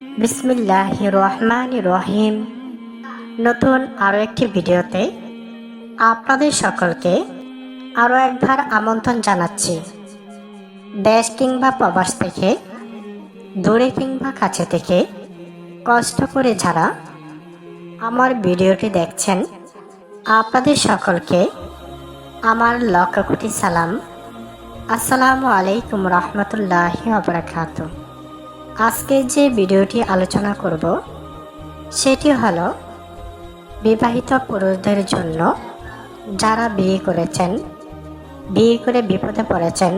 বিসমিল্লাহির রহমানির রহিম। নতুন আরও একটি ভিডিওতে আপনাদের সকলকে আরও একবার আমন্ত্রণ জানাচ্ছি। দেশ কিংবা প্রবাস থেকে, দূরে কিংবা কাছে থেকে কষ্ট করে যারা আমার ভিডিওটি দেখছেন, আপনাদের সকলকে আমার লক্ষ কোটি সালাম। আসসালামু আলাইকুম রহমতুল্লাহি ওয়া বারাকাতুহু। আজকে যে ভিডিওটি আলোচনা করব সেটি হলো বিবাহিত পুরুষদের জন্য, যারা বিয়ে করেছেন, বিয়ে করে বিপদে পড়েছেন,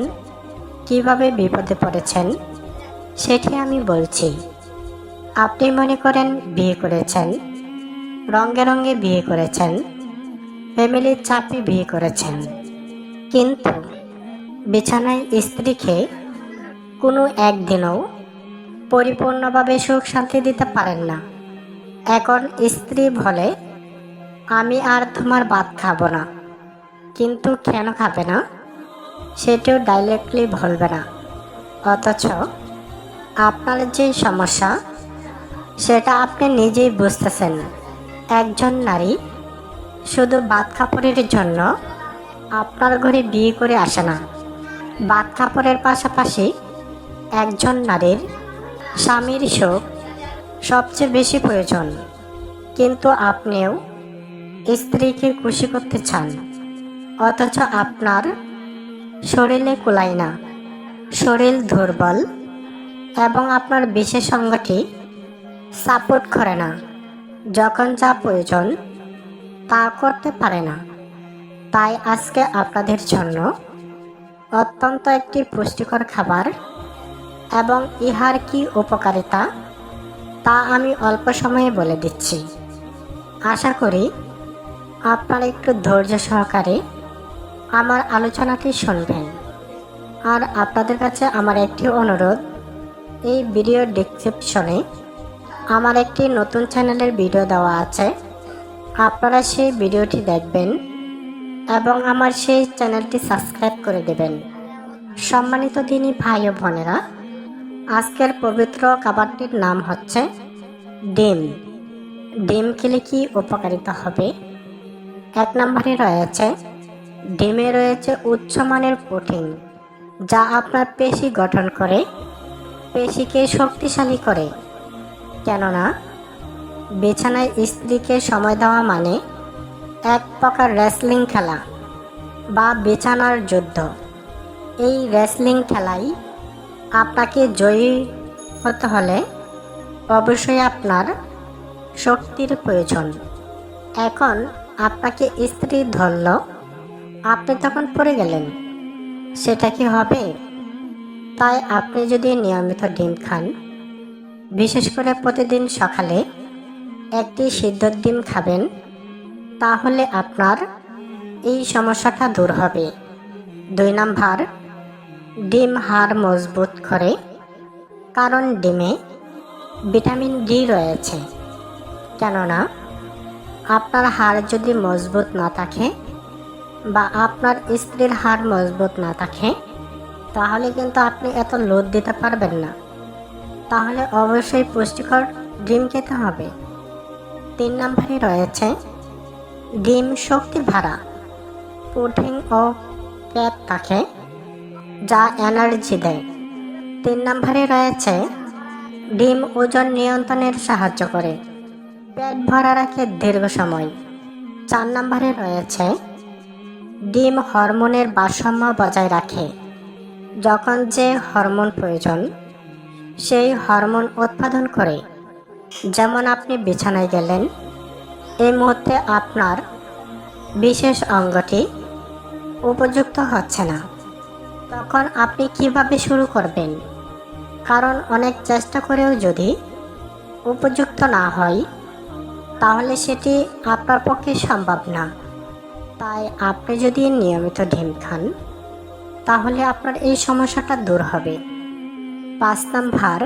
কিভাবে বিপদে পড়েছেন সেটি আমি বলছি। আপনি মনে করেন বিয়ে করেছেন, রঙে রঙে বিয়ে করেছেন, ফ্যামিলির চাপে বিয়ে করেছেন, কিন্তু বিছানায় স্ত্রীকে কোনো একদিনও পরিপূর্ণভাবে সুখ শান্তি দিতে পারেন না। এখন স্ত্রী বলে, আমি আর তোমার ভাত খাবো না, কিন্তু কেন খাবে না সেটিও ডাইরেক্টলি বলবে না। অথচ আপনার যে সমস্যা সেটা আপনি নিজেই বুঝতেছেন। একজন নারী শুধু ভাত কাপড়ের জন্য আপনার ঘরে বিয়ে করে আসে না। ভাত কাপড়ের পাশাপাশি একজন নারীর স্বামীর সুখ সবচেয়ে বেশি প্রয়োজন, কিন্তু আপনিও স্ত্রীকে খুশি করতে চান, অথচ আপনার শরীরে কুলায় না, শরীর দুর্বল এবং আপনার বিশেষ অঙ্গটি সাপোর্ট করে না। যখন যা প্রয়োজন তা করতে পারে না। তাই আজকে আপনাদের জন্য অত্যন্ত একটি পুষ্টিকর খাবার এবং ইহার কি উপকারিতা তা আমি অল্প সময়ে বলে দিচ্ছি। আশা করি আপনারা একটু ধৈর্য সহকারে আমার আলোচনাটি শুনবেন। আর আপনাদের কাছে আমার একটি অনুরোধ, এই ভিডিও ডেসক্রিপশনে আমার একটি নতুন চ্যানেলের ভিডিও দেওয়া আছে, আপনারা সেই ভিডিওটি দেখবেন এবং আমার সেই চ্যানেলটি সাবস্ক্রাইব করে দেবেন। সম্মানিত দিনী ভাই ও বোনেরা, আজকের পবিত্র খাবারটির নাম হচ্ছে ডিম। ডিম খেলে কি উপকারিতা হবে? 1 নম্বরে রয়েছে, ডিমে রয়েছে উচ্চমানের প্রোটিন, যা আপনার পেশি গঠন করে, পেশিকে শক্তিশালী করে। কেননা বিছানায় স্ত্রীকে সময় দেওয়া মানে এক প্রকার রেসলিং খেলা বা বিছানার যুদ্ধ। এই রেসলিং খেলায় আপনাকে জয়ী হতে হলে অবশ্যই আপনার শক্তির প্রয়োজন। এখন আপনাকে স্ত্রী ধরল, আপনি তখন পড়ে গেলেন, সেটা কি হবে? তাই আপনি যদি নিয়মিত ডিম খান, বিশেষ করে প্রতিদিন সকালে একটি সিদ্ধ ডিম খাবেন, তাহলে আপনার এই সমস্যাটা দূর হবে। 2 নাম্বার, ডিম হাড় মজবুত করে, কারণ ডিমে ভিটামিন ডি রয়েছে। কেননা আপনার হাড় যদি মজবুত না থাকে বা আপনার স্ত্রীর হাড় মজবুত না থাকে, তাহলে কিন্তু আপনি এত লোড দিতে পারবেন না। তাহলে অবশ্যই পুষ্টিকর ডিম খেতে হবে। 3 নম্বরে রয়েছে, ডিম শক্তি ভরা, প্রোটিন ও ফ্যাট থাকে, যা এনার্জি দেয়। 3 নম্বরে রয়েছে, ডিম ওজন নিয়ন্ত্রণের সাহায্য করে, পেট ভরা রাখে দীর্ঘ সময়। 4 নম্বরে রয়েছে, ডিম হরমোনের ভারসাম্য বজায় রাখে। যখন যে হরমোন প্রয়োজন সেই হরমোন উৎপাদন করে। যেমন আপনি বিছানায় গেলেন, এই মুহূর্তে আপনার বিশেষ অঙ্গটি উপযুক্ত হচ্ছে না, তখন আপনি কিভাবে শুরু করবেন? কারণ অনেক চেষ্টা করেও যদি উপযুক্ত না হয়, তাহলে সেটি আপনার পক্ষে সম্ভব না। তাই আপনি যদি নিয়মিত ডিম খান, তাহলে আপনার এই সমস্যাটা দূর হবে। 5 নাম্বার,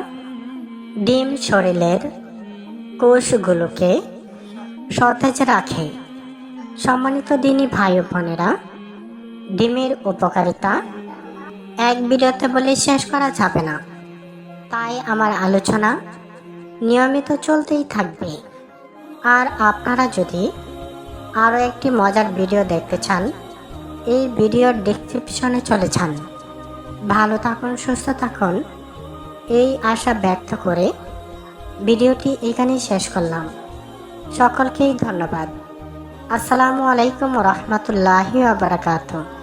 ডিম শরীরের কোষগুলোকে সতেজ রাখে। সম্মানিত দিনী ভাই ও বোনেরা, ডিমের উপকারিতা এক ভিডিওতে বলে শেষ করা যাবে না। তাই আমার আলোচনা নিয়মিত চলতেই থাকবে। আর আপনারা যদি আরও একটি মজার ভিডিও দেখতে চান, এই ভিডিওর ডেসক্রিপশনে চলে যান। ভালো থাকুন, সুস্থ থাকুন, এই আশা ব্যক্ত করে ভিডিওটি এখানেই শেষ করলাম। সকলকেই ধন্যবাদ। আসসালামু আলাইকুম রহমতুল্লাহি ওয়া বারাকাতুহু।